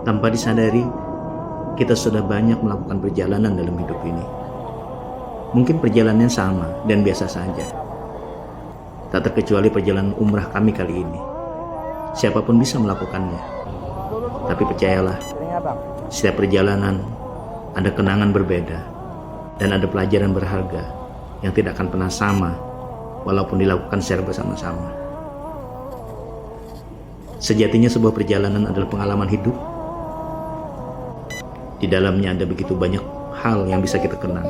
Tanpa disadari, kita sudah banyak melakukan perjalanan dalam hidup ini. Mungkin perjalanannya sama dan biasa saja. Tak terkecuali perjalanan umrah kami kali ini. Siapapun bisa melakukannya. Tapi percayalah, setiap perjalanan ada kenangan berbeda dan ada pelajaran berharga yang tidak akan pernah sama walaupun dilakukan secara bersama-sama. Sejatinya sebuah perjalanan adalah pengalaman hidup. Di dalamnya ada begitu banyak hal yang bisa kita kenang.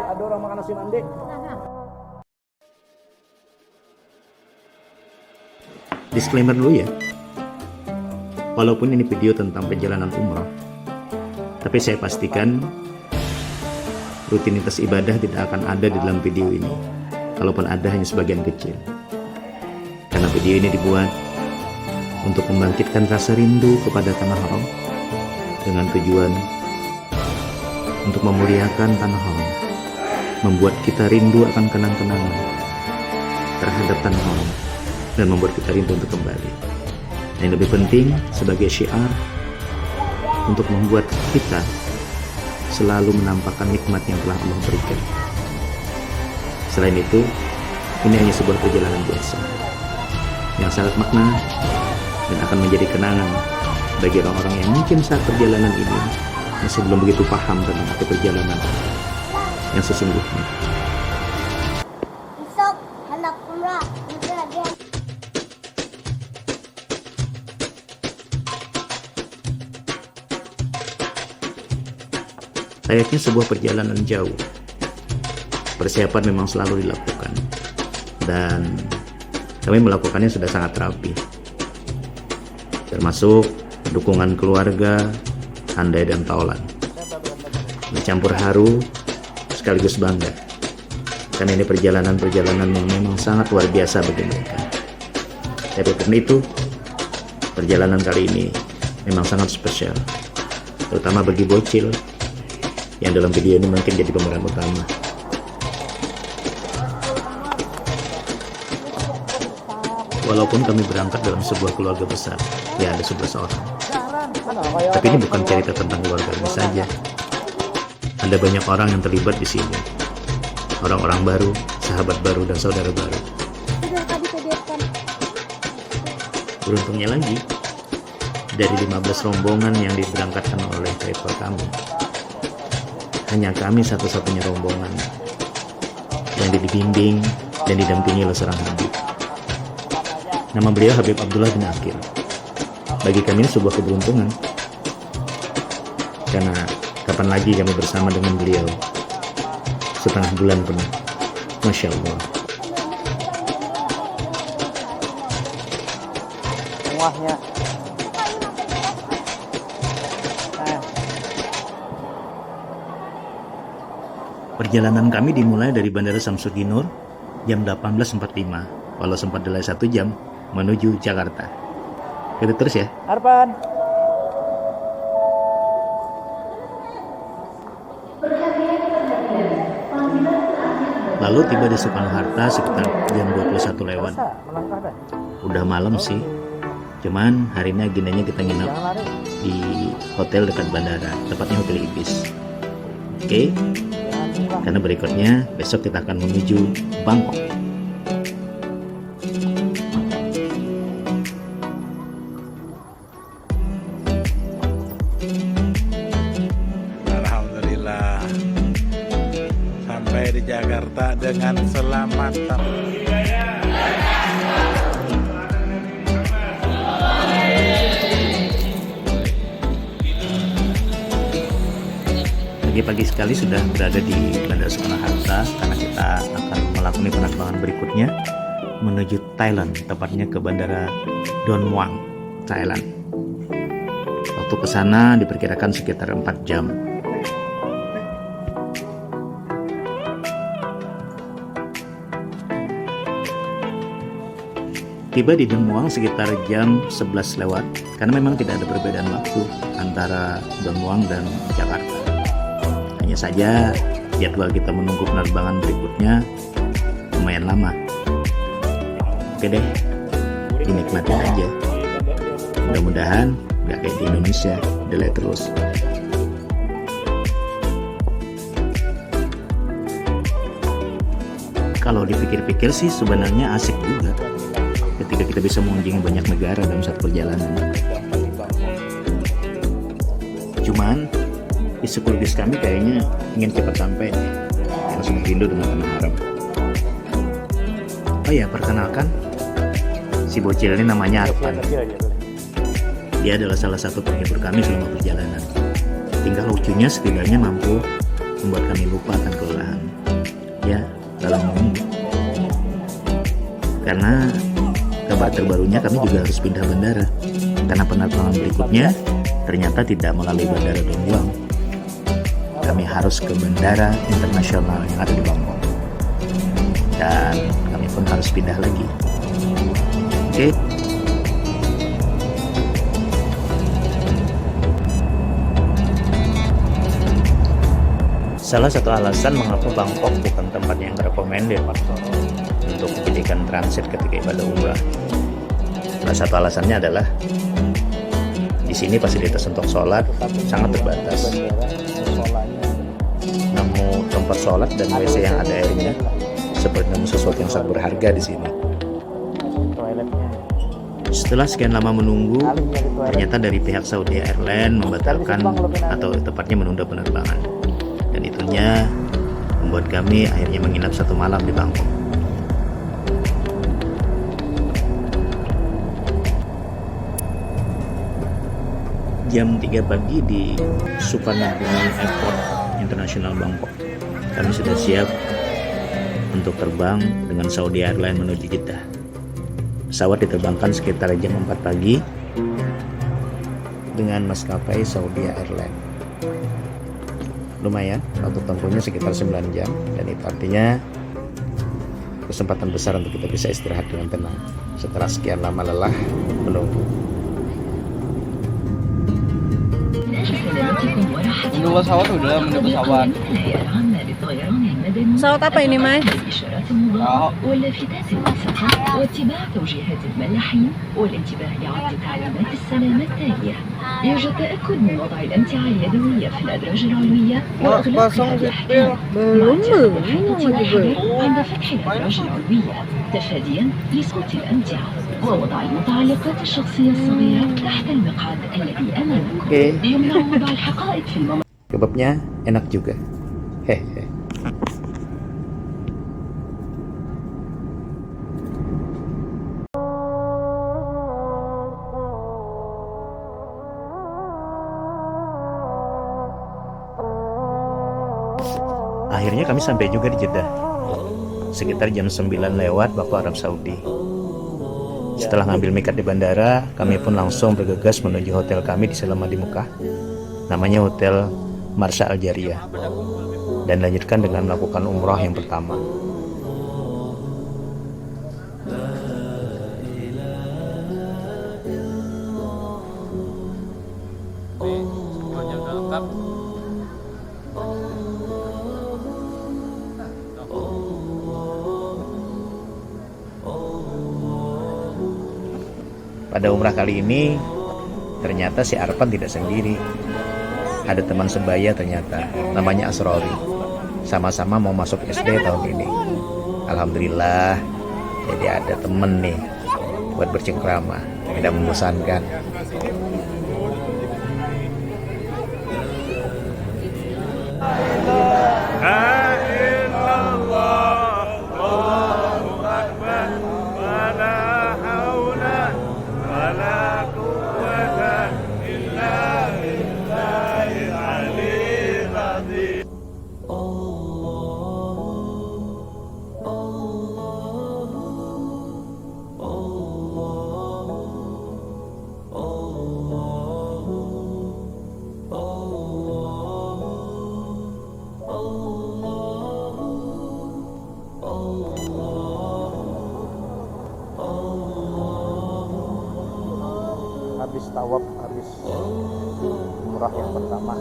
Ada orang makan nasi mandi. Disclaimer dulu ya. Walaupun ini video tentang perjalanan umrah, tapi saya pastikan rutinitas ibadah tidak akan ada di dalam video ini. Kalaupun ada, hanya sebagian kecil. Karena video ini dibuat untuk membangkitkan rasa rindu kepada tanah haram dengan tujuan untuk memuliakan tanah haram, membuat kita rindu akan kenang-kenangan terhadap tanah haram dan membuat kita rindu untuk kembali. Dan yang lebih penting sebagai syiar untuk membuat kita selalu menampakkan nikmat yang telah Allah berikan. Selain itu, ini hanya sebuah perjalanan biasa yang sangat makna dan akan menjadi kenangan bagi orang-orang yang mungkin saat perjalanan ini masih belum begitu paham tentang arti perjalanan yang sesungguhnya. Besok anak umrah dia. Layaknya sebuah perjalanan jauh, persiapan memang selalu dilakukan dan kami melakukannya sudah sangat rapi, termasuk dukungan keluarga, handai dan taulan, bercampur haru sekaligus bangga karena ini perjalanan-perjalanan yang memang sangat luar biasa bagi mereka. Tapi karena itu, perjalanan kali ini memang sangat spesial, terutama bagi bocil yang dalam video ini mungkin jadi pemeran utama. Walaupun kami berangkat dalam sebuah keluarga besar, ya ada 11 orang. Tapi ini bukan cerita tentang keluarga ini saja. Ada banyak orang yang terlibat di sini. Orang-orang baru, sahabat baru, dan saudara baru. Beruntungnya lagi, dari 15 rombongan yang diberangkatkan oleh travel kami, hanya kami satu-satunya rombongan yang dibimbing dan didampingi oleh seorang Habib. Nama beliau Habib Abdullah bin Akil. Bagi kami ini sebuah keberuntungan, karena kapan lagi kami bersama dengan beliau setengah bulan penuh. Masya Allah. Muahnya. Perjalanan kami dimulai dari Bandara Samsudinur jam 18.45, walau sempat delay 1 jam menuju Jakarta. Kita terus ya. Arpan. Lalu tiba di Soekarno-Hatta sekitar jam 21 lewat. Udah malam sih. Cuman hari ini agendanya kita nginep di hotel dekat bandara, tepatnya Hotel Ibis. Oke. Karena berikutnya besok kita akan menuju Bangkok. Alhamdulillah sampai di Jakarta dengan selamat. Pagi-pagi sekali sudah berada di Bandara Soekarno-Hatta karena kita akan melakukan penerbangan berikutnya menuju Thailand, tepatnya ke Bandara Don Muang, Thailand. Waktu ke sana diperkirakan sekitar 4 jam. Tiba di Don Muang sekitar jam 11 lewat, karena memang tidak ada perbedaan waktu antara Don Muang dan Jakarta. Hanya saja jadwal kita menunggu penerbangan berikutnya lumayan lama. Oke deh, dinikmatin aja. Mudah-mudahan nggak kayak di Indonesia, delay terus. Kalau dipikir-pikir sih sebenarnya asik juga ketika kita bisa mengunjungi banyak negara dalam satu perjalanan. Cuman psikologis kami kayaknya ingin cepat sampai nih, karena sudah rindu dengan tanah haram. Oh ya, perkenalkan, si bocil ini namanya Arfan. Dia adalah salah satu penghibur kami selama perjalanan. Tingkah lucunya setidaknya mampu membuat kami lupa akan kelelahan. Ya, dalam menunggu. Karena kabar terbarunya kami juga harus pindah bandara. Karena penerbangan berikutnya ternyata tidak melalui bandara Don Mueang. Kami harus ke bandara internasional yang ada di Bangkok. Dan kami pun harus pindah lagi. Oke. Salah satu alasan mengapa Bangkok bukan tempat yang recommended untuk dijadikan transit ketika ibadah umrah. Salah satu alasannya adalah di sini fasilitas untuk sholat sangat terbatas. Namun tempat sholat dan WC yang ada airnya seperti sesuatu yang sangat berharga di sini. Setelah sekian lama menunggu, ternyata dari pihak Saudi Airlines membatalkan atau tepatnya menunda penerbangan. Dan itunya membuat kami akhirnya menginap 1 malam di Bangkok. Jam 3 pagi di Suvarnabhumi Airport International Bangkok, kami sudah siap untuk terbang dengan Saudi Airlines menuju Jeddah. Pesawat diterbangkan sekitar jam 4 pagi dengan maskapai Saudi Airlines. Lumayan, waktu tempuhnya sekitar 9 jam, dan itu artinya kesempatan besar untuk kita bisa istirahat dengan tenang setelah sekian lama lelah menunggu. Menunggu pesawat udah, menunggu pesawat. Pesawat apa ini, Mas? واللافتات الواسعة واتباع توجيهات الملاحين والانتباه لعد تعليمات السلامة التالية. يرجى التأكد من وضع الأمتعة اليدوية في الأدراج العلوية وإغلاقها بالأحكام مع اتخاذ الحيطة والحذر عند فتح الأدراج العلوية تفاديا لسقوط الأمتعة ووضع المتعلقات الشخصية الصغيرة تحت المقعد الذي أمامكم. يمنع وضع الحقائب في الممر. Kebabnya enak juga. Hehe. Akhirnya kami sampai juga di Jeddah sekitar jam 9 lewat waktu Arab Saudi. Setelah ngambil mikat di bandara, kami pun langsung bergegas menuju hotel kami di selama di Mekah, namanya Hotel Marsha Al Jariyah, dan lanjutkan dengan melakukan umrah yang pertama. Pada umrah kali ini, ternyata si Arfan tidak sendiri. Ada teman sebaya ternyata, namanya Asrori. Sama-sama mau masuk SD tahun ini. Alhamdulillah, jadi ada temen nih buat bercengkrama, tidak membosankan. Habis tawaf, habis umrah yang pertama.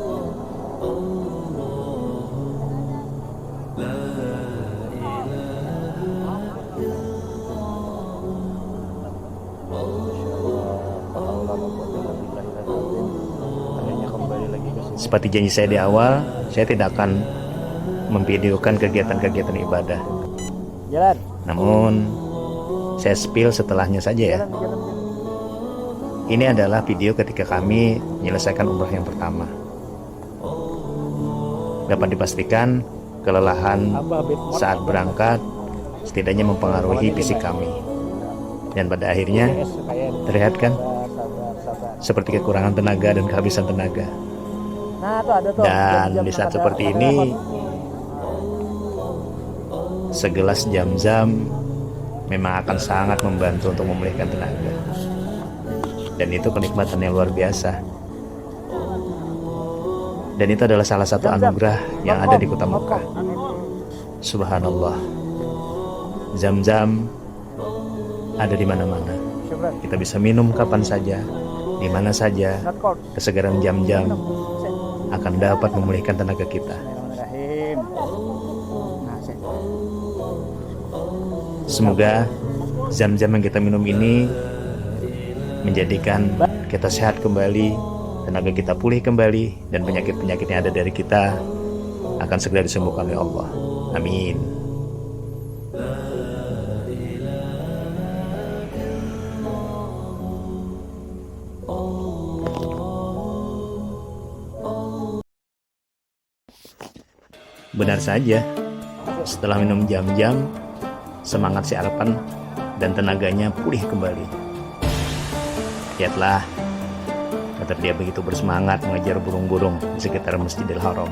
Akhirnya kembali lagi ke sini. Seperti janji saya di awal, saya tidak akan memvideokan kegiatan-kegiatan ibadah. Jalan. Namun, saya spill setelahnya saja ya. Jalan. Ini adalah video ketika kami menyelesaikan umrah yang pertama. Dapat dipastikan kelelahan saat berangkat setidaknya mempengaruhi fisik kami. Dan pada akhirnya terlihat kan seperti kekurangan tenaga dan kehabisan tenaga. Nah, tuh ada tuh. Dan di saat seperti ini, segelas Zam-Zam memang akan sangat membantu untuk memulihkan tenaga. Dan itu kenikmatan yang luar biasa. Dan itu adalah salah satu anugerah yang ada di kota Mekah. Subhanallah. Zam-Zam ada di mana-mana. Kita bisa minum kapan saja, di mana saja. Kesegaran Zam-Zam akan dapat memulihkan tenaga kita. Semoga Zam-Zam yang kita minum ini menjadikan kita sehat kembali, tenaga kita pulih kembali, dan penyakit-penyakit yang ada dari kita akan segera disembuhkan oleh Allah. Amin. Benar saja, setelah minum Zam-Zam, semangat si Arpan dan tenaganya pulih kembali. Lihatlah, tetap dia begitu bersemangat mengejar burung-burung di sekitar Masjidil Haram.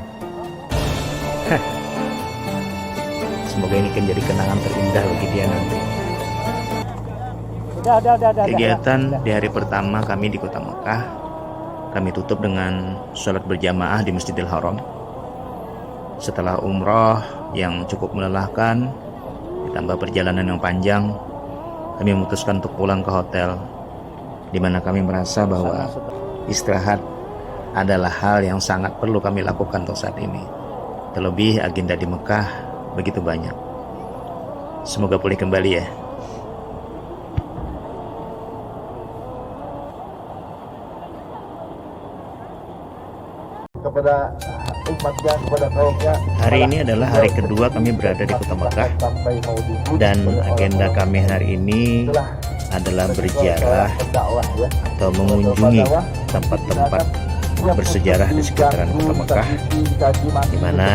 Semoga ini akan jadi kenangan terindah bagi dia nanti. Kegiatan di hari pertama kami di kota Mekah, kami tutup dengan sholat berjamaah di Masjidil Haram. Setelah umrah yang cukup melelahkan, ditambah perjalanan yang panjang, kami memutuskan untuk pulang ke hotel, di mana kami merasa bahwa istirahat adalah hal yang sangat perlu kami lakukan untuk saat ini. Terlebih agenda di Mekah begitu banyak. Semoga pulih kembali ya. Kepada umatnya, kepada kaumnya. Hari ini adalah hari kedua kami berada di kota Mekah, dan agenda kami hari ini adalah berziarah atau mengunjungi tempat-tempat bersejarah di sekitaran kota Mekah, di mana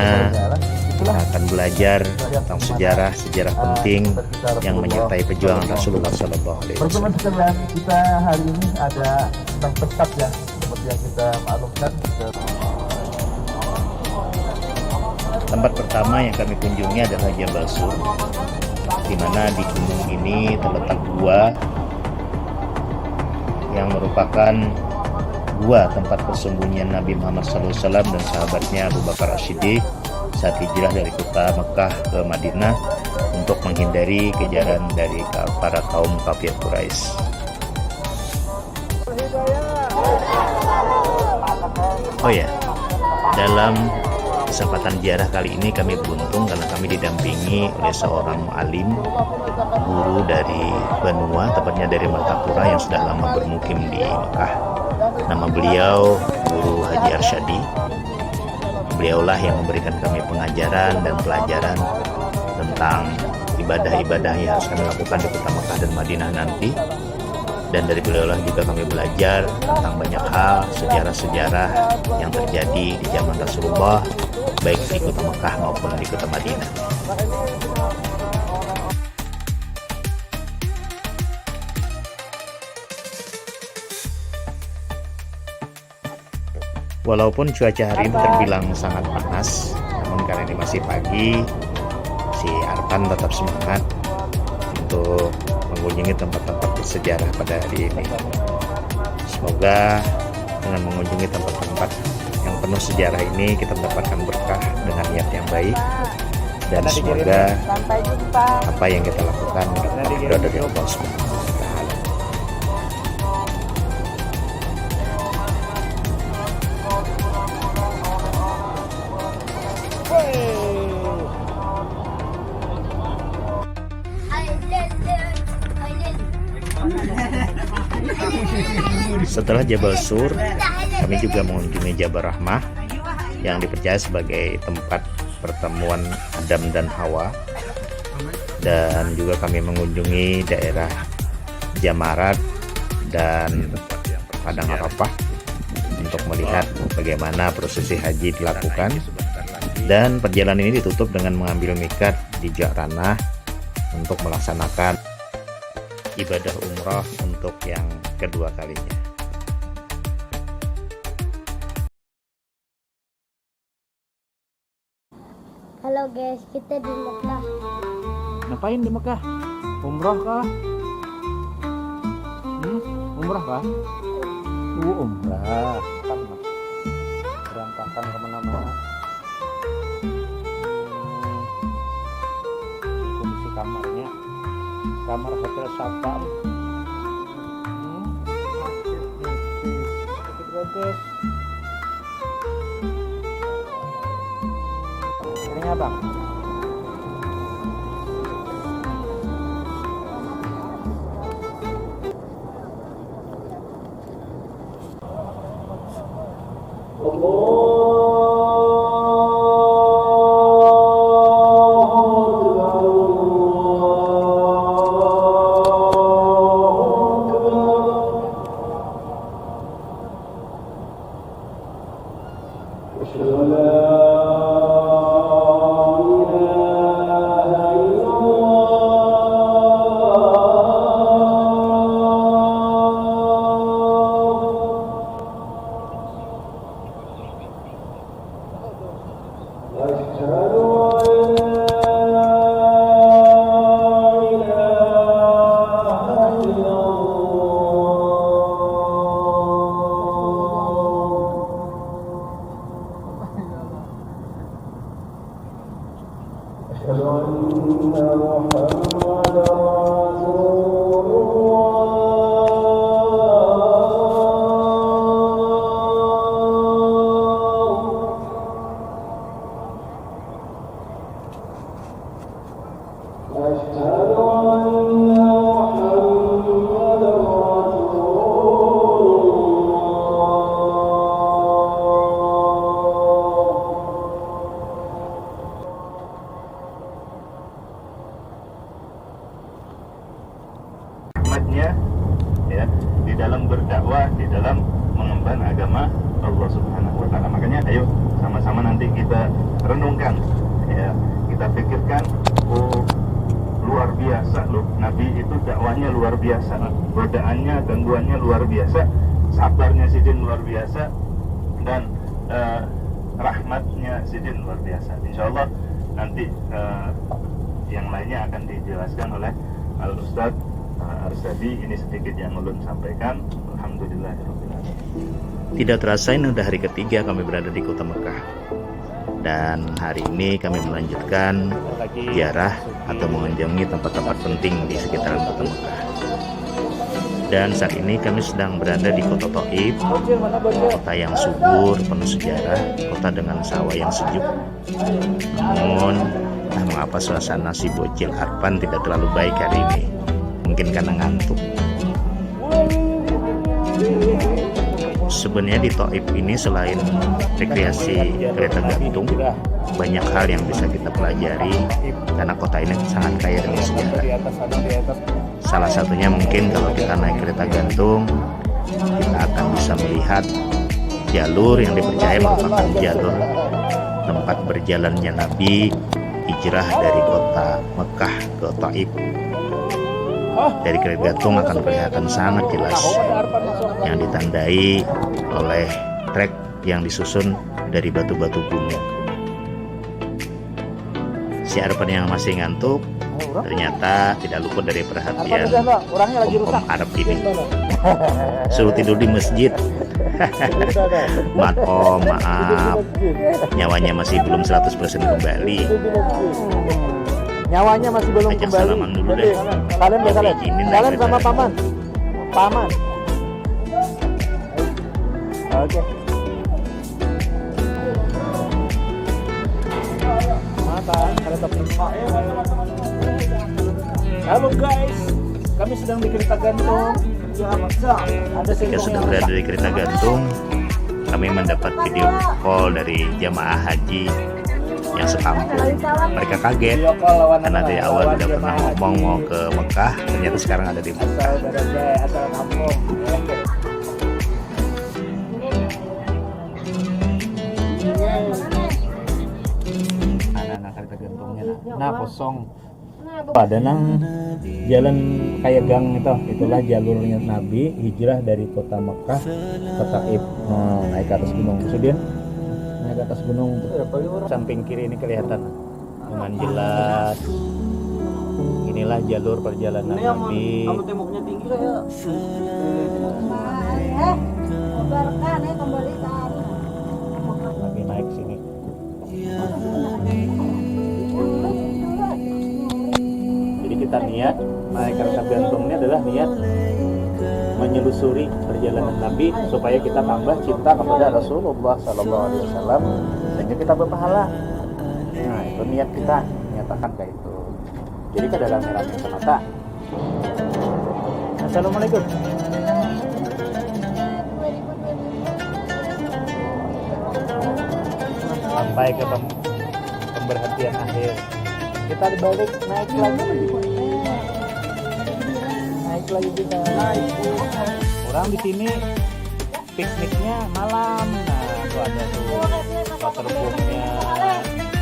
kita akan belajar tentang sejarah-sejarah penting yang menyertai perjuangan Rasulullah SAW. Teman-teman sekalian, kita hari ini ada tentang tempat ya, seperti yang kita maklumkan. Tempat pertama yang kami kunjungi adalah Jabal Sur, di mana di gunung ini terletak gua yang merupakan gua tempat persembunyian Nabi Muhammad SAW dan sahabatnya Abu Bakar As-Siddiq saat hijrah dari kota Mekah ke Madinah untuk menghindari kejaran dari para kaum kafir Quraisy. Oh ya, dalam kesempatan ziarah kali ini kami beruntung karena kami didampingi oleh seorang alim, guru dari Banua, tepatnya dari Martapura yang sudah lama bermukim di Mekah. Nama beliau Guru Haji Arsyadi. Beliaulah yang memberikan kami pengajaran dan pelajaran tentang ibadah-ibadah yang harus kami lakukan di kota Mekah dan Madinah nanti. Dan dari beliaulah juga kami belajar tentang banyak hal, sejarah-sejarah yang terjadi di zaman Rasulullah, baik di kota Mekah maupun di kota Madinah. Walaupun cuaca hari ini terbilang sangat panas, namun karena ini masih pagi, si Arpan tetap semangat untuk mengunjungi tempat-tempat bersejarah pada hari ini. Semoga dengan mengunjungi tempat-tempat yang penuh sejarah ini kita mendapatkan berkah dengan niat yang baik, dan semoga apa yang kita lakukan berada di Allah SWT. Setelah Jabal Sur, kami juga mengunjungi Jabal Rahmah yang dipercaya sebagai tempat pertemuan Adam dan Hawa, dan juga kami mengunjungi daerah Jamarat dan Padang Arafah untuk melihat bagaimana prosesi haji dilakukan, dan perjalanan ini ditutup dengan mengambil miqat di Ja'ranah untuk melaksanakan ibadah umrah untuk yang kedua kalinya. Halo guys, kita di Mekah. Ngapain di Mekah? Umroh kah? Umroh kah? Umrah. Kan berantakan kemana-mana. Kondisi kamarnya, kamar hotel Satam. Gratis. Ini abang. Ya, di dalam berdakwah, di dalam mengemban agama Allah Subhanahu wa taala. Makanya ayo sama-sama nanti kita renungkan, ya, kita pikirkan, oh luar biasa loh, Nabi itu dakwahnya luar biasa, godaannya, gangguannya luar biasa, sabarnya Sidin luar biasa, dan rahmatnya Sidin luar biasa. Insya Allah nanti yang lainnya akan dijelaskan oleh Al-Ustaz Arsadi. Ini sedikit yang ulun sampaikan. Alhamdulillahirrahmanirrahim. Tidak terasa ini udah hari ketiga kami berada di kota Mekah, dan hari ini kami melanjutkan ziarah atau mengunjungi tempat-tempat penting di sekitaran kota Mekah. Dan saat ini kami sedang berada di kota Thaif, kota yang subur, penuh sejarah, kota dengan sawah yang sejuk. Namun entah mengapa suasana si bocil Arfan tidak terlalu baik hari ini. Mungkin karena ngantuk. Sebenarnya di Thaif ini selain rekreasi kereta gantung, banyak hal yang bisa kita pelajari karena kota ini sangat kaya dengan sejarah. Salah satunya mungkin kalau kita naik kereta gantung, kita akan bisa melihat jalur yang dipercaya merupakan jalur tempat berjalannya Nabi hijrah dari kota Mekah ke Thaif. Dari kereta gantung akan kelihatan sangat jelas, yang ditandai oleh trek yang disusun dari batu-batu gunung. Si Arfan yang masih ngantuk ternyata tidak luput dari perhatian om Arab ini. Suruh tidur di masjid. Maaf, maaf, nyawanya masih belum 100% kembali. Nyawanya masih belum Ajak kembali. salaman dulu deh. Kalian deh, kalian. Izinin Kalian naik sama kereta. paman. Paman. Oke. Mata, kereta Halo guys. Kami sedang di kereta gantung. Ada Ketika sudah berada di kereta gantung, kami mendapat video call dari jamaah haji yang sekampung. Mereka kaget karena dari awal tidak pernah ngomong mau ke Mekah, ternyata sekarang ada di Mekah. asal kampung. Anak-anak kereta gantungnya nah kosong. Ada nang jalan kayak gang itulah jalurnya Nabi hijrah dari kota Mekah ke Taif. Naik ke atas gunung. Sudah naik ke atas gunung. Samping kiri ini kelihatan dengan jelas. Inilah jalur perjalanan Nabi. Kamu temboknya tinggi kayak. Lagi naik sini. Jadi kita niat naik kereta gantung ini adalah niat menyelusuri perjalanan Nabi supaya kita tambah cinta kepada Rasulullah SAW sehingga kita berpahala. Nah itu niat kita, nyatakan kayak itu. Jadi kada rame-rame semata. Assalamualaikum. Sampai ke pemberhentian akhir. Kita balik naik lagi kita. Orang di sini pikniknya malam. Nah, itu ada tuh waterboomnya.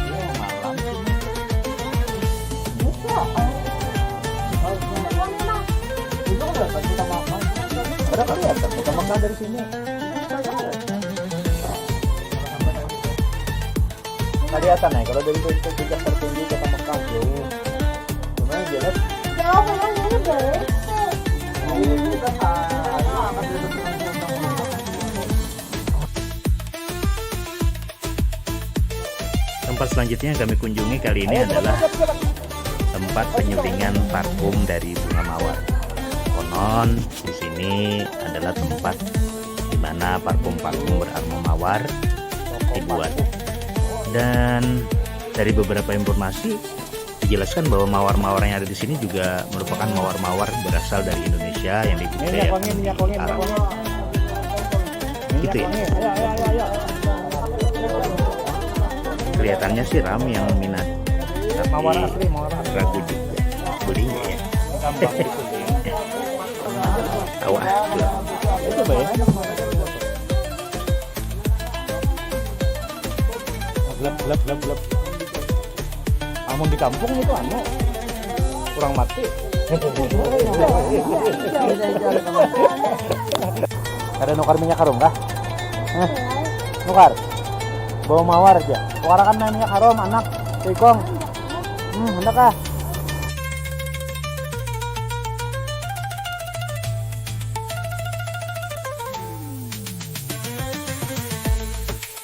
Iya, malam. Itu udah kita makan. Berapa kelihatan kita makan dari sini? Kelihatan ya kalau dari puncak tertinggi kota Mekah jauh. Cuma yang jelas Tempat selanjutnya yang kami kunjungi kali ini adalah tempat penyulingan parfum dari bunga mawar. Konon di sini adalah tempat di mana parfum-parfum beraroma mawar dibuat. Dan dari beberapa informasi dijelaskan bahwa mawar-mawar yang ada di sini juga merupakan mawar-mawar berasal dari Indonesia yang dibudidayakan di Arab. Gitu ya. Kelihatannya sih ramai yang minat. Tapi mawar asli, mawar asli. ragu juga belinya ya. Awah. Itu baik. Gelap. Amun di kampung itu kurang mati. Ada nukar minyak harum kah? Nukar. Bawa mawar aja. Warakan main minyak harum anak. Tikong. Hendak kah?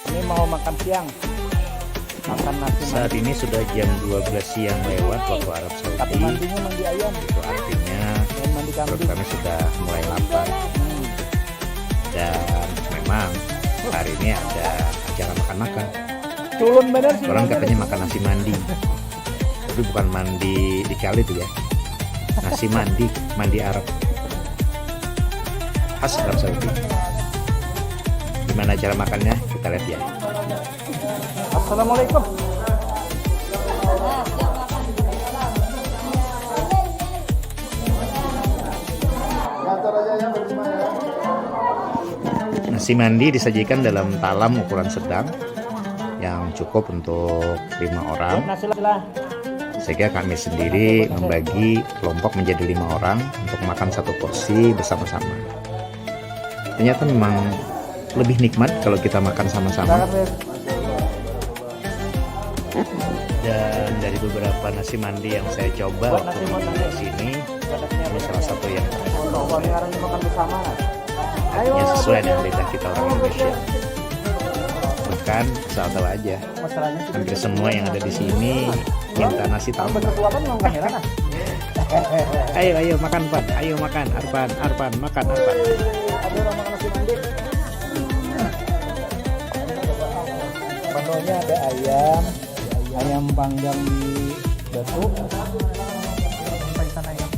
Ini mau makan siang. Makan nasi Saat ini sudah jam 12 siang lewat waktu Arab tapi Saudi. mandinya mandi ayam. Itu artinya Dan mandi perut kambing. kami sudah mulai lapar. Dan memang hari ini ada acara makan-makan. Culun bener sih. Orang katanya makan nasi mandi. Tapi bukan mandi di kali itu ya. Nasi mandi Arab. Khas Arab Saudi. Gimana cara makannya? Kita lihat ya. Assalamualaikum. Nasi mandi disajikan dalam talam ukuran sedang yang cukup untuk 5 orang. Nasi lah. Sehingga kami sendiri membagi kelompok menjadi 5 orang untuk makan satu porsi bersama-sama. Ternyata memang lebih nikmat kalau kita makan sama-sama. Dan dari beberapa nasi mandi yang saya coba waktu di sini, ini salah satu yang Makan bersama. artinya sesuai dengan lidah kita orang Indonesia. Makan asal tahu aja. Masalahnya sih Hampir semua yang ada di sini minta nasi tambah. tua kan memang kangeran. Ayo makan Pan, ayo makan Arpan makan Arpan. Ada orang makan nasi mandi. Menunya ada ayam panggang di batu. Sampai sana ayam.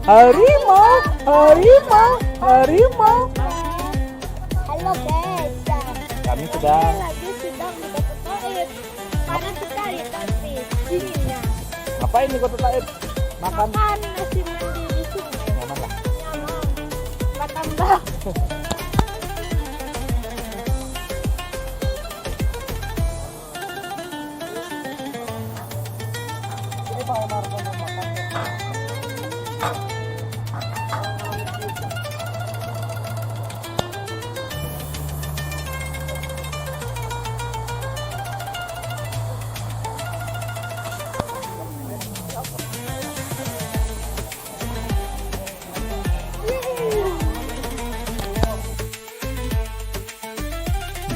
Harimau, harimau, harimau. Halo guys, Kami sedang lagi sedang di Kota Taif. Panas sekali tapi dinginnya. ngapain di Kota Taif? Makan. Makan nasi mandi di sini. Nyaman lah. Nyaman. Nggak tambah.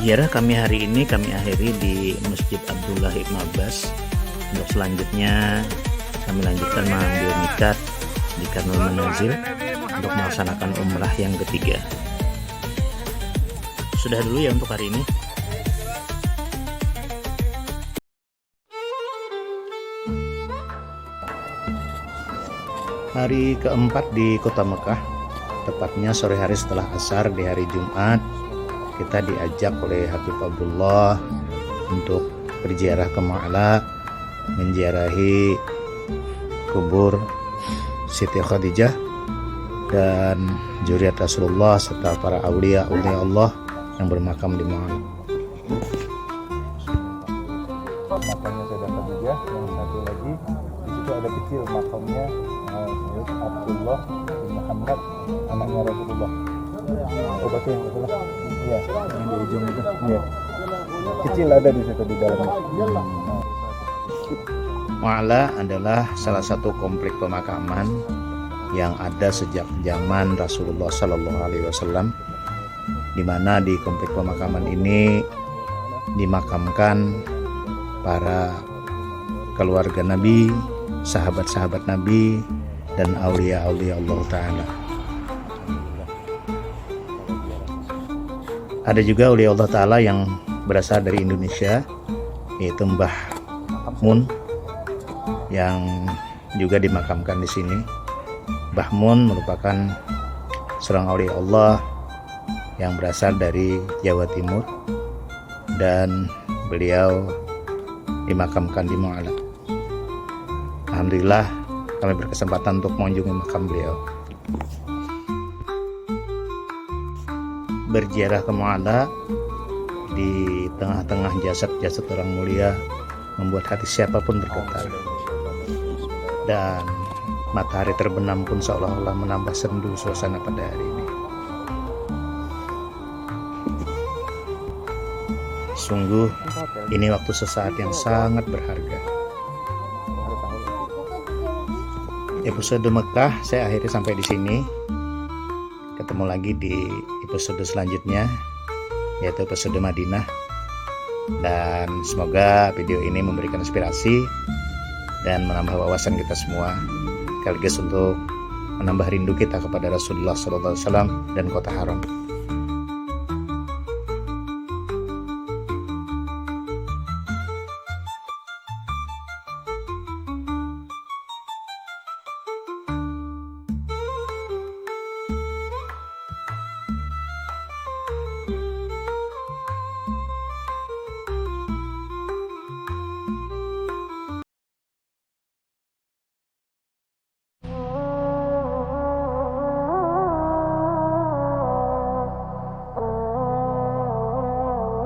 Ziarah kami hari ini kami akhiri di Masjid Abdullah Ibn Abbas. Untuk selanjutnya kami lanjutkan mengambil miqat di Karnul Manazil untuk melaksanakan umrah yang ketiga. Sudah dulu ya untuk hari ini. Hari keempat di Kota Mekah, tepatnya sore hari setelah asar di hari Jumat, kita diajak oleh Habib Abdullah untuk berziarah ke Mu'alla, menziarahi kubur Siti Khadijah dan zuriat Rasulullah serta para aulia Allah yang bermakam di Mu'alla. Makamnya Sayyidah Khadijah, yang satu lagi di situ ada kecil makamnya Sayyid Abdullah bin Muhammad, anaknya Rasulullah. Obatnya yang itulah. Iya, yang di ujung itu. Iya. Kecil ada di situ di dalamnya. Mu'alla adalah salah satu komplek pemakaman yang ada sejak zaman Rasulullah Sallallahu Alaihi Wasallam, di mana di komplek pemakaman ini dimakamkan para keluarga Nabi, sahabat-sahabat Nabi, dan aulia-aulia Allah Ta'ala. Ada juga aulia Allah Ta'ala yang berasal dari Indonesia, yaitu Mbah Mun, yang juga dimakamkan di sini. Mbah Mun merupakan seorang aulia Allah yang berasal dari Jawa Timur, dan beliau dimakamkan di Mu'alla. Alhamdulillah kami berkesempatan untuk mengunjungi makam beliau. Berziarah ke Mu'alla di tengah-tengah jasad-jasad orang mulia membuat hati siapapun bergetar, dan matahari terbenam pun seolah-olah menambah sendu suasana pada hari ini. Sungguh ini waktu sesaat yang sangat berharga. Episode Mekah saya akhiri sampai di sini. Ketemu lagi di episode selanjutnya, yaitu episode Madinah. Dan semoga video ini memberikan inspirasi dan menambah wawasan kita semua, sekaligus untuk menambah rindu kita kepada Rasulullah SAW dan Kota Haram.